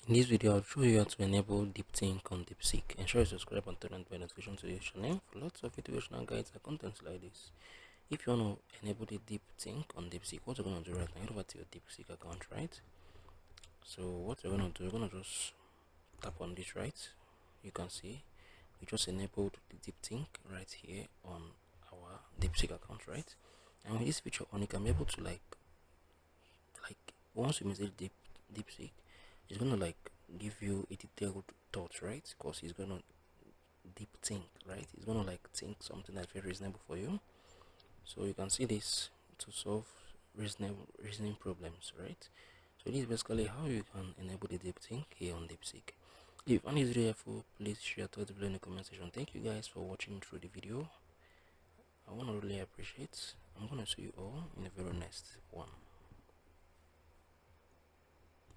In this video, I'll show you how to enable DeepThink on Deepseek. Ensure you subscribe and turn on the notification to this channel for lots of motivational guides and contents like this. If you want to enable the DeepThink on Deepseek, what you're going to do right now, head over to your Deepseek account, right? So what you're going to do, you're going to just tap on this, right? You can see we just enabled the DeepThink right here on our Deepseek account, right? And with this feature on, you can be able to like once you message DeepSeek, it's gonna like give you a detailed thought, right? Because he's gonna deep think, right? He's gonna like think something that's very reasonable for you. So you can see this to solve reasoning problems, right? So this is basically how you can enable the deep think here on DeepSeek. If you found this video helpful, please share your thoughts below in the comment section. Thank you guys for watching through the video. I want to really appreciate. I'm gonna see you all in the very next one.